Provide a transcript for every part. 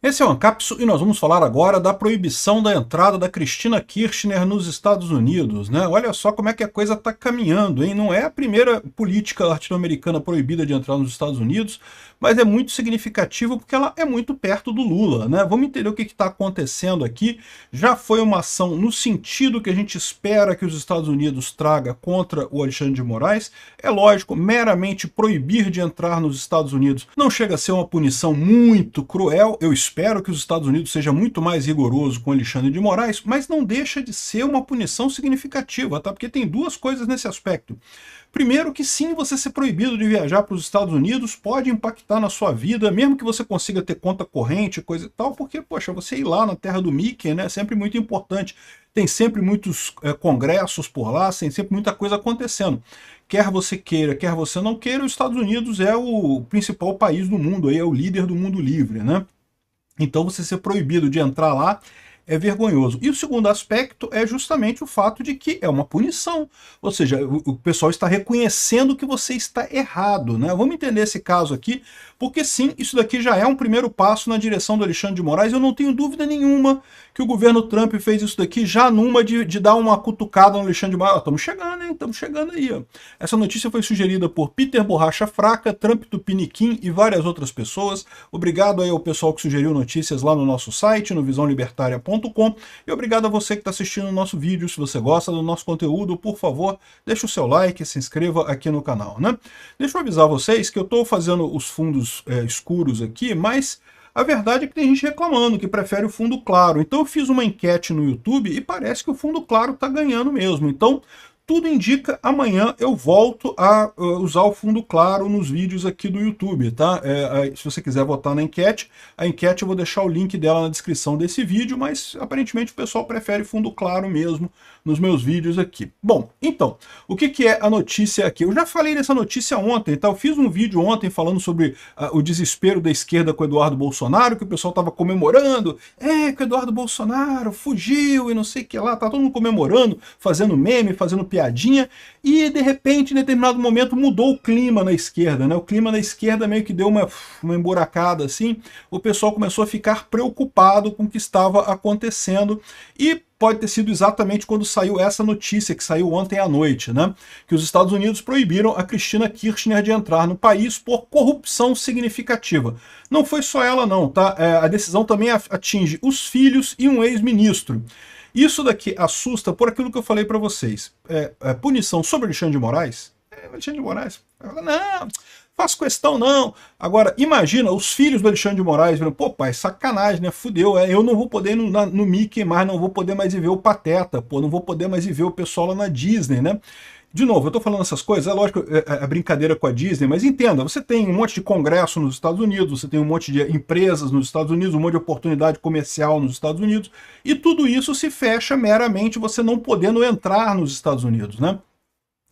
Esse é o Ancapsu e nós vamos falar agora da proibição da entrada da Cristina Kirchner nos Estados Unidos, né? Olha só como é que a coisa está caminhando, hein? Não é a primeira política latino-americana proibida de entrar nos Estados Unidos, mas é muito significativo porque ela é muito perto do Lula, né? Vamos entender o que está acontecendo aqui. Já foi uma ação no sentido que a gente espera que os Estados Unidos traga contra o Alexandre de Moraes. É lógico, meramente proibir de entrar nos Estados Unidos não chega a ser uma punição muito cruel. Eu espero que os Estados Unidos seja muito mais rigoroso com Alexandre de Moraes, mas não deixa de ser uma punição significativa, tá? Porque tem duas coisas nesse aspecto. Primeiro que sim, você ser proibido de viajar para os Estados Unidos pode impactar na sua vida, mesmo que você consiga ter conta corrente, coisa e tal, porque, poxa, você ir lá na terra do Mickey, né, é sempre muito importante. Tem sempre muitos congressos por lá, tem sempre muita coisa acontecendo. Quer você queira, quer você não queira, os Estados Unidos é o principal país do mundo, aí é o líder do mundo livre, né? Então você ser proibido de entrar lá é vergonhoso. E o segundo aspecto é justamente o fato de que é uma punição. Ou seja, o pessoal está reconhecendo que você está errado, né? Vamos entender esse caso aqui, porque sim, isso daqui já é um primeiro passo na direção do Alexandre de Moraes. Eu não tenho dúvida nenhuma que o governo Trump fez isso daqui já numa de dar uma cutucada no Alexandre de Moraes. Estamos chegando, hein? Estamos chegando aí. Ó. Essa notícia foi sugerida por Peter Borracha Fraca, Trump Tupiniquim e várias outras pessoas. Obrigado aí ao pessoal que sugeriu notícias lá no nosso site, no visãolibertaria.com. E obrigado a você que está assistindo o nosso vídeo. Se você gosta do nosso conteúdo, por favor, deixe o seu like e se inscreva aqui no canal, né? Deixa eu avisar vocês que eu estou fazendo os fundos escuros aqui, mas a verdade é que tem gente reclamando que prefere o fundo claro. Então eu fiz uma enquete no YouTube e parece que o fundo claro está ganhando mesmo. Então tudo indica, amanhã eu volto a usar o fundo claro nos vídeos aqui do YouTube, tá? Se você quiser votar na enquete, a enquete eu vou deixar o link dela na descrição desse vídeo, mas aparentemente o pessoal prefere fundo claro mesmo nos meus vídeos aqui. Bom, então, o que é a notícia aqui? Eu já falei dessa notícia ontem, tá? Eu fiz um vídeo ontem falando sobre o desespero da esquerda com o Eduardo Bolsonaro, que o pessoal estava comemorando, que o Eduardo Bolsonaro fugiu e não sei o que lá, tá todo mundo comemorando, fazendo meme, fazendo piadinha, e de repente, em determinado momento, mudou o clima na esquerda, né? O clima na esquerda meio que deu uma emburacada assim, o pessoal começou a ficar preocupado com o que estava acontecendo, e pode ter sido exatamente quando saiu essa notícia, que saiu ontem à noite, né? Que os Estados Unidos proibiram a Cristina Kirchner de entrar no país por corrupção significativa. Não foi só ela não, tá? A decisão também atinge os filhos e um ex-ministro. Isso daqui assusta por aquilo que eu falei para vocês. Punição sobre Alexandre de Moraes? Alexandre de Moraes? Não, faço questão não. Agora, imagina os filhos do Alexandre de Moraes vendo, pô pai, sacanagem, né? Fudeu, eu não vou poder ir no Mickey mais, não vou poder mais ir ver o Pateta, pô, não vou poder mais ir ver o pessoal lá na Disney, né? De novo, eu tô falando essas coisas, é lógico, é brincadeira com a Disney, mas entenda, você tem um monte de congresso nos Estados Unidos, você tem um monte de empresas nos Estados Unidos, um monte de oportunidade comercial nos Estados Unidos, e tudo isso se fecha meramente você não podendo entrar nos Estados Unidos, né?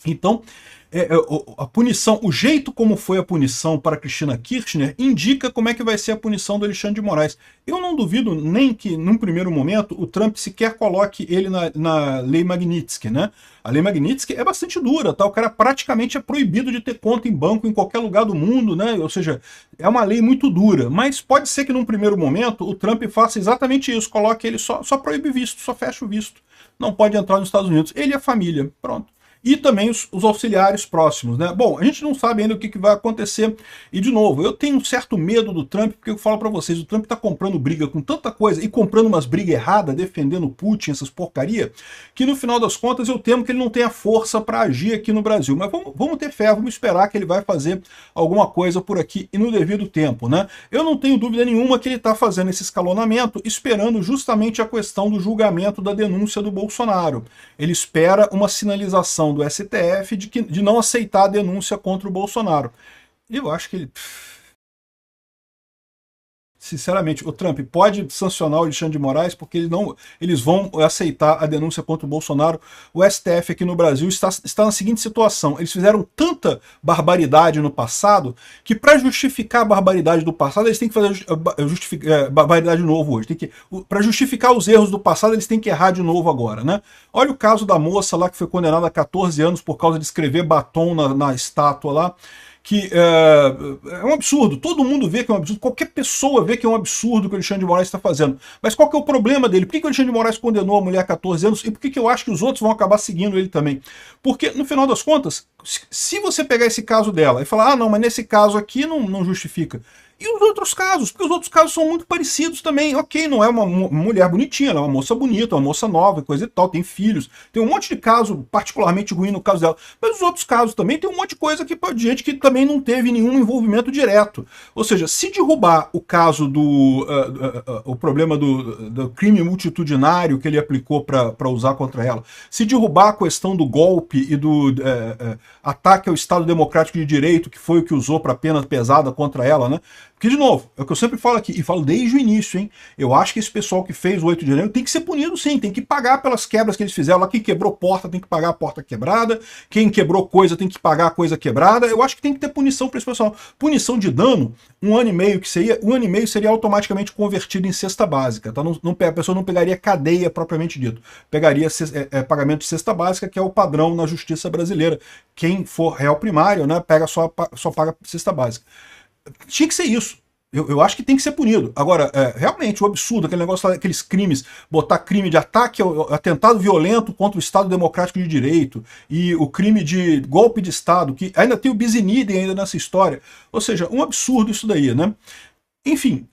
Então, a punição, o jeito como foi a punição para Cristina Kirchner indica como é que vai ser a punição do Alexandre de Moraes. Eu não duvido nem que, num primeiro momento, o Trump sequer coloque ele na Lei Magnitsky, né? A Lei Magnitsky é bastante dura, tá? O cara praticamente é proibido de ter conta em banco em qualquer lugar do mundo, né? Ou seja, é uma lei muito dura, mas pode ser que num primeiro momento o Trump faça exatamente isso, coloque ele só proíbe visto, só fecha o visto. Não pode entrar nos Estados Unidos. Ele e a família, pronto. E também os auxiliares próximos, né? Bom, a gente não sabe ainda o que vai acontecer. E, de novo, eu tenho um certo medo do Trump, porque eu falo para vocês, o Trump tá comprando briga com tanta coisa, e comprando umas brigas erradas, defendendo o Putin, essas porcaria, que no final das contas eu temo que ele não tenha força para agir aqui no Brasil. Mas vamos ter fé, vamos esperar que ele vai fazer alguma coisa por aqui e no devido tempo, né? Eu não tenho dúvida nenhuma que ele tá fazendo esse escalonamento, esperando justamente a questão do julgamento da denúncia do Bolsonaro. Ele espera uma sinalização do STF de não aceitar a denúncia contra o Bolsonaro. Eu acho que ele... Sinceramente, o Trump pode sancionar o Alexandre de Moraes porque eles vão aceitar a denúncia contra o Bolsonaro. O STF aqui no Brasil está na seguinte situação. Eles fizeram tanta barbaridade no passado que para justificar a barbaridade do passado eles têm que fazer barbaridade de novo hoje. Para justificar os erros do passado eles têm que errar de novo agora, né? Olha o caso da moça lá que foi condenada a 14 anos por causa de escrever batom na estátua lá. que é um absurdo, todo mundo vê que é um absurdo, qualquer pessoa vê que é um absurdo o que o Alexandre de Moraes está fazendo. Mas qual que é o problema dele? Por que o Alexandre de Moraes condenou a mulher a 14 anos e por que eu acho que os outros vão acabar seguindo ele também? Porque, no final das contas, se você pegar esse caso dela e falar, ah, não, mas nesse caso aqui não justifica. E os outros casos? Porque os outros casos são muito parecidos também. Ok, não é uma mulher bonitinha, ela é uma moça bonita, uma moça nova, coisa e tal, tem filhos. Tem um monte de caso particularmente ruim no caso dela. Mas os outros casos também tem um monte de coisa que de gente que também não teve nenhum envolvimento direto. Ou seja, se derrubar o caso o problema do crime multitudinário que ele aplicou para usar contra ela, se derrubar a questão do golpe e do ataque ao Estado Democrático de Direito, que foi o que usou para pena pesada contra ela, né? Porque, de novo, é o que eu sempre falo aqui, e falo desde o início, hein? Eu acho que esse pessoal que fez o 8 de janeiro tem que ser punido sim, tem que pagar pelas quebras que eles fizeram. Lá, quem quebrou porta tem que pagar a porta quebrada, quem quebrou coisa tem que pagar a coisa quebrada. Eu acho que tem que ter punição para esse pessoal. Punição de dano, 1 ano e meio, um ano e meio seria automaticamente convertido em cesta básica, tá? A pessoa não pegaria cadeia propriamente dito, pegaria pagamento de cesta básica, que é o padrão na justiça brasileira. Quem for réu primário, né, só paga cesta básica. Tinha que ser isso. Eu acho que tem que ser punido. Agora, realmente, o absurdo, aquele negócio, aqueles crimes, botar crime de ataque, atentado violento contra o Estado Democrático de Direito e o crime de golpe de Estado, que ainda tem o bis in idem ainda nessa história. Ou seja, um absurdo isso daí, né? Enfim,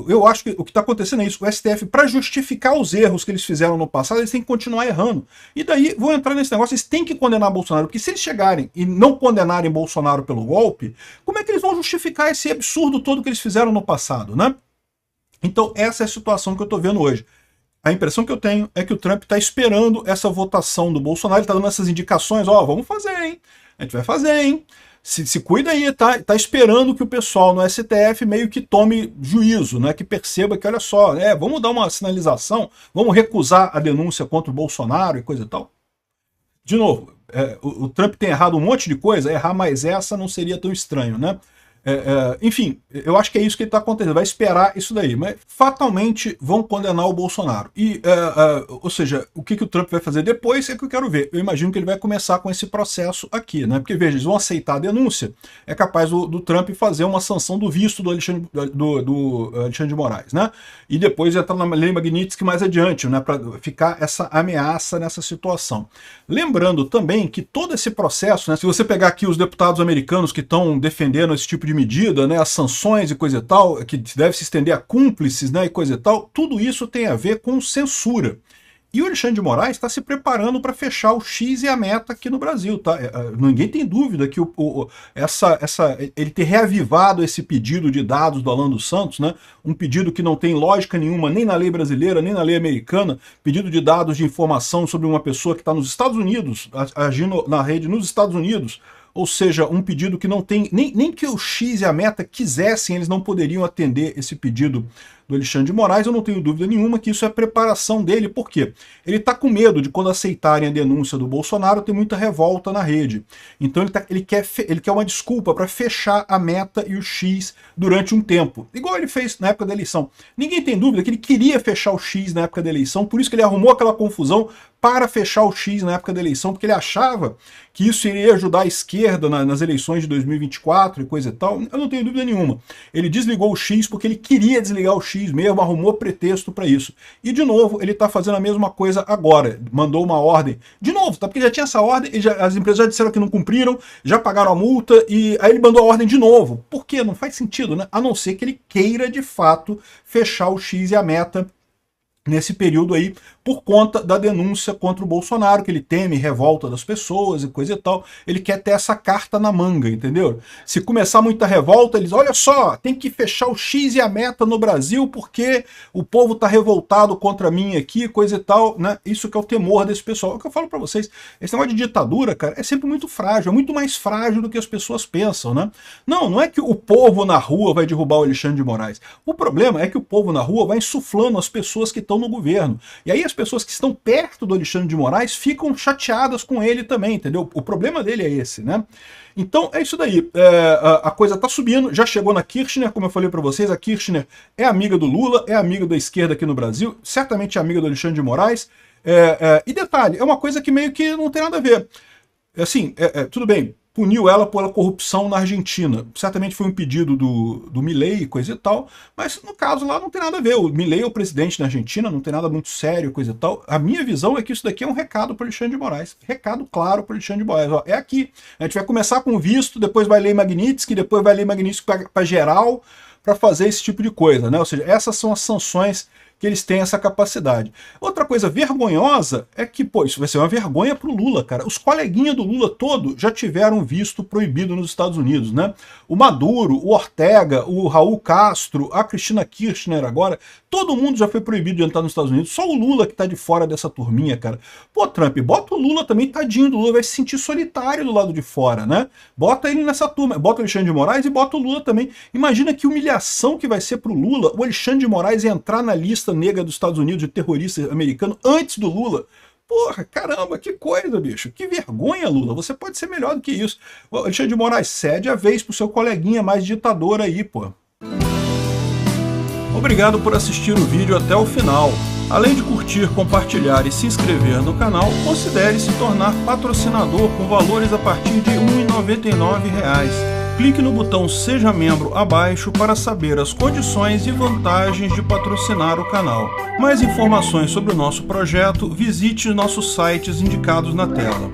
eu acho que o que está acontecendo é isso. O STF, para justificar os erros que eles fizeram no passado, eles têm que continuar errando. E daí, vou entrar nesse negócio, eles têm que condenar Bolsonaro, porque se eles chegarem e não condenarem Bolsonaro pelo golpe, como é que eles vão justificar esse absurdo todo que eles fizeram no passado, né? Então, essa é a situação que eu estou vendo hoje. A impressão que eu tenho é que o Trump está esperando essa votação do Bolsonaro, ele está dando essas indicações, ó, vamos fazer, hein? A gente vai fazer, hein? Se cuida aí, tá esperando que o pessoal no STF meio que tome juízo, né? Que perceba que, olha só, vamos dar uma sinalização, vamos recusar a denúncia contra o Bolsonaro e coisa e tal. De novo, o Trump tem errado um monte de coisa, errar mais essa não seria tão estranho, né? Enfim, eu acho que é isso que está acontecendo, vai esperar isso daí, mas fatalmente vão condenar o Bolsonaro. E, ou seja, o que o Trump vai fazer depois é que eu quero ver. Eu imagino que ele vai começar com esse processo aqui, né? Porque, veja, eles vão aceitar a denúncia, é capaz do Trump fazer uma sanção do visto do Alexandre de Moraes, né? E depois entrar na lei Magnitsky mais adiante, né? Para ficar essa ameaça nessa situação. Lembrando também que todo esse processo, né? Se você pegar aqui os deputados americanos que estão defendendo esse tipo de medida, né, as sanções e coisa e tal, que deve se estender a cúmplices, né, e coisa e tal, tudo isso tem a ver com censura. E o Alexandre de Moraes está se preparando para fechar o X e a meta aqui no Brasil, tá? Ninguém tem dúvida que ele ter reavivado esse pedido de dados do Alan dos Santos, né? Um pedido que não tem lógica nenhuma, nem na lei brasileira, nem na lei americana, pedido de dados de informação sobre uma pessoa que está nos Estados Unidos, agindo na rede nos Estados Unidos, ou seja, um pedido que não tem, nem que o X e a meta quisessem, eles não poderiam atender esse pedido do Alexandre de Moraes. Eu não tenho dúvida nenhuma que isso é preparação dele, por quê? Ele está com medo de, quando aceitarem a denúncia do Bolsonaro, ter muita revolta na rede. Então ele quer uma desculpa para fechar a meta e o X durante um tempo, igual ele fez na época da eleição. Ninguém tem dúvida que ele queria fechar o X na época da eleição, por isso que ele arrumou aquela confusão para fechar o X na época da eleição, porque ele achava que isso iria ajudar a esquerda nas eleições de 2024 e coisa e tal. Eu não tenho dúvida nenhuma. Ele desligou o X porque ele queria desligar o X mesmo, arrumou pretexto para isso. E, de novo, ele está fazendo a mesma coisa agora. Mandou uma ordem. De novo, tá? Porque já tinha essa ordem, as empresas já disseram que não cumpriram, já pagaram a multa, e aí ele mandou a ordem de novo. Por quê? Não faz sentido, né? A não ser que ele queira, de fato, fechar o X e a meta nesse período aí, por conta da denúncia contra o Bolsonaro, que ele teme revolta das pessoas e coisa e tal. Ele quer ter essa carta na manga, entendeu? Se começar muita revolta, eles, olha só, tem que fechar o X e a meta no Brasil porque o povo tá revoltado contra mim aqui, coisa e tal, né? Isso que é o temor desse pessoal. É o que eu falo pra vocês, esse negócio de ditadura, cara, é sempre muito frágil, é muito mais frágil do que as pessoas pensam, né? Não é que o povo na rua vai derrubar o Alexandre de Moraes. O problema é que o povo na rua vai insuflando as pessoas que estão no governo. E aí as pessoas que estão perto do Alexandre de Moraes ficam chateadas com ele também, entendeu? O problema dele é esse, né? Então é isso daí. A coisa tá subindo, já chegou na Kirchner, como eu falei para vocês, a Kirchner é amiga do Lula, é amiga da esquerda aqui no Brasil, certamente é amiga do Alexandre de Moraes. E detalhe, é uma coisa que meio que não tem nada a ver. Assim, tudo bem, puniu ela pela corrupção na Argentina. Certamente foi um pedido do Milei e coisa e tal, mas no caso lá não tem nada a ver. O Milei é o presidente da Argentina, não tem nada muito sério, coisa e tal. A minha visão é que isso daqui é um recado para Alexandre de Moraes. Recado claro para Alexandre de Moraes. Ó, é aqui. A gente vai começar com o visto, depois vai ler Magnitsky, depois vai ler Magnitsky para geral, para fazer esse tipo de coisa, né? Ou seja, essas são as sanções que eles têm essa capacidade. Outra coisa vergonhosa é que, pô, isso vai ser uma vergonha pro Lula, cara. Os coleguinhas do Lula todo já tiveram visto proibido nos Estados Unidos, né? O Maduro, o Ortega, o Raul Castro, a Cristina Kirchner agora, todo mundo já foi proibido de entrar nos Estados Unidos. Só o Lula que tá de fora dessa turminha, cara. Pô, Trump, bota o Lula também, tadinho do Lula, vai se sentir solitário do lado de fora, né? Bota ele nessa turma, bota o Alexandre de Moraes e bota o Lula também. Imagina que humilhação que vai ser pro Lula o Alexandre de Moraes entrar na lista negra dos Estados Unidos de terrorista americano antes do Lula. Porra, caramba, que coisa, bicho. Que vergonha, Lula. Você pode ser melhor do que isso. O Alexandre de Moraes, cede a vez pro seu coleguinha mais ditador aí, pô. Obrigado por assistir o vídeo até o final. Além de curtir, compartilhar e se inscrever no canal, considere se tornar patrocinador com valores a partir de R$ 1,99. Clique no botão Seja Membro abaixo para saber as condições e vantagens de patrocinar o canal. Mais informações sobre o nosso projeto, visite nossos sites indicados na tela.